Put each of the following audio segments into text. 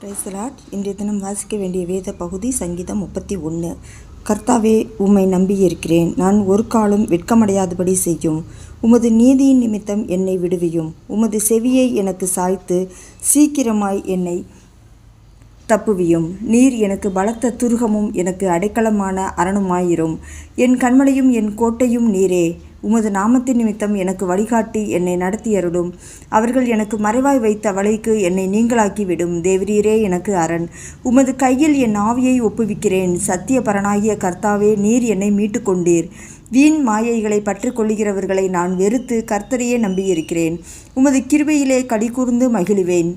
Praise the Lord. இன்றைய தினம் வாசிக்க வேண்டிய வேத பகுதி சங்கீதம் 31. கர்த்தாவே, உம்மை நம்பியிருக்கிறேன். நான் ஒரு காலம் வெட்கமடையாதபடி செய்யும். உமது நீதியின் நிமித்தம் என்னை விடுவியும். உமது செவியை எனக்கு சாய்த்து சீக்கிரமாய் என்னை தப்புவியும். நீர் எனக்கு பலத்த துருகமும் எனக்கு அடைக்கலமான அரணுமாயிரும். என் கண்மலையும் என் கோட்டையும் நீரே. உமது நாமத்தின் நிமித்தம் எனக்கு வழிகாட்டி என்னை நடத்தியருளும். அவர்கள் எனக்கு மறைவாய் வைத்த வலைக்கு என்னை நீங்களாக்கிவிடும். தேவரீரே எனக்கு அரண். உமது கையில் என் ஆவியை ஒப்புவிக்கிறேன். சத்திய பரனாகிய கர்த்தாவே, நீர் என்னை மீட்டு கொண்டீர். வீண் மாயைகளை பற்றி கொள்ளுகிறவர்களை நான் வெறுத்து கர்த்தரையே நம்பியிருக்கிறேன். உமது கிருபையிலே களிகூர்ந்து மகிழுவேன்.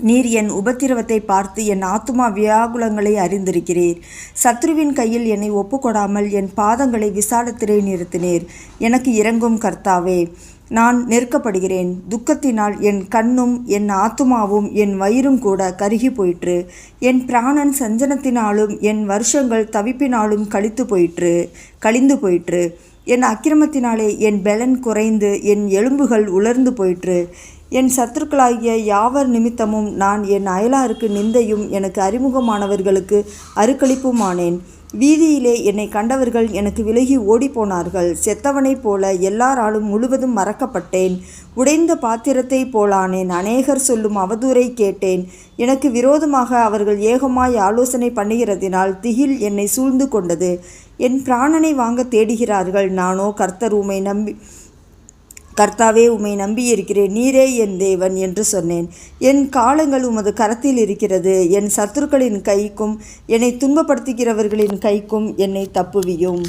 நீர் என் உபத்திரவத்தை பார்த்து என் ஆத்துமா வியாகுலங்களை அறிந்திருக்கிறீர். சத்ருவின் கையில் என்னை ஒப்புக்கொடாமல் என் பாதங்களை விசாலத்திலே நிறுத்தினீர். எனக்கு இரங்கும் கர்த்தாவே. நான் நெருக்கப்படுகிறேன். துக்கத்தினால் என் கண்ணும் என் ஆத்துமாவும் என் வயிறும் கூட கருகி போயிற்று. என் பிராணன் சஞ்சனத்தினாலும் என் வருஷங்கள் தவிப்பினாலும் கழிந்து போயிற்று. என் அக்கிரமத்தினாலே என் பெலன் குறைந்து என் எலும்புகள் உலர்ந்து போயிற்று. என் சத்துருக்களாகிய யாவர் நிமித்தமும் நான் என் அயலாருக்கு நிந்தையும் எனக்கு அறிமுகமானவர்களுக்கு அருக்களிப்புமானேன். வீதியிலே என்னை கண்டவர்கள் எனக்கு விலகி ஓடிப்போனார்கள். செத்தவனைப் போல எல்லாராலும் முழுவதும் மறக்கப்பட்டேன். உடைந்த பாத்திரத்தை போலானேன். அநேகர் சொல்லும் அவதூறை கேட்டேன். எனக்கு விரோதமாக அவர்கள் ஏகமாய் ஆலோசனை பண்ணுகிறதினால் திகில் என்னை சூழ்ந்து கொண்டது. என் பிராணனை வாங்க தேடுகிறார்கள். நானோ கர்த்தாவே, உம்மை நம்பியிருக்கிறேன். நீரே என் தேவன் என்று சொன்னேன். என் காலங்கள் உமது கரத்தில் இருக்கிறது. என் சத்துருக்களின் கைக்கும் என்னை துன்பப்படுத்துகிறவர்களின் கைக்கும் என்னை தப்புவியும்.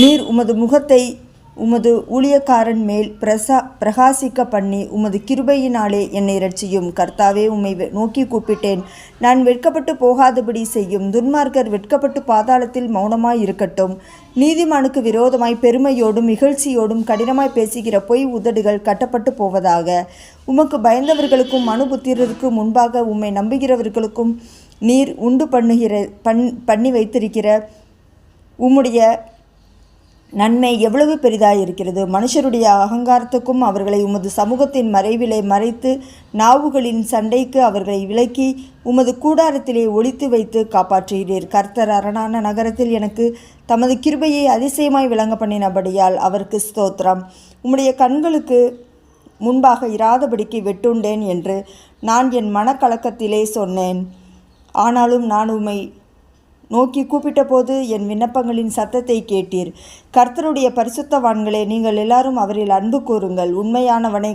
நீர் உமது முகத்தை உமது ஊழியக்காரன் மேல் பிரகாசிக்க பண்ணி உமது கிருபையினாலே என்னை இரட்சியும். கர்த்தாவே, உம்மை நோக்கி கூப்பிட்டேன். நான் வெட்கப்பட்டு போகாதபடி செய்யும். துன்மார்க்கர் வெட்கப்பட்டு பாதாளத்தில் மௌனமாய் இருக்கட்டும். நீதிமானுக்கு விரோதமாய் பெருமையோடும் இகழ்ச்சியோடும் கடினமாய் பேசுகிற பொய் உதடுகள் கட்டப்பட்டு போவதாக. உமக்கு பயந்தவர்களுக்கும் மனுபுத்திரருக்கு முன்பாக உம்மை நம்புகிறவர்களுக்கும் நீர் உண்டு பண்ணி வைத்திருக்கிற உம்முடைய நன்மை எவ்வளவு பெரிதாயிருக்கிறது. மனுஷருடைய அகங்காரத்துக்கும் அவர்களை உமது சமூகத்தின் மறைவிலே மறைத்து நாவுகளின் சண்டைக்கு அவர்களை விலக்கி உமது கூடாரத்திலே ஒளித்து வைத்து காப்பாற்றுகிறீர். கர்த்தர் அரணான நகரத்தில் எனக்கு தமது கிருபையை அதிசயமாய் விளங்க பண்ணினபடியால் அவருக்கு ஸ்தோத்திரம். உம்முடைய கண்களுக்கு முன்பாக இராதபடிக்கு வெட்டுண்டேன் என்று நான் என் மனக்கலக்கத்திலே சொன்னேன். ஆனாலும் நான் உம்மை நோக்கி கூப்பிட்ட போது என் விண்ணப்பங்களின் சத்தத்தை கேட்டீர். கர்த்தருடைய பரிசுத்தவான்களே, நீங்கள் எல்லாரும் அவரில் அன்பு கூறுங்கள். உண்மையானவனை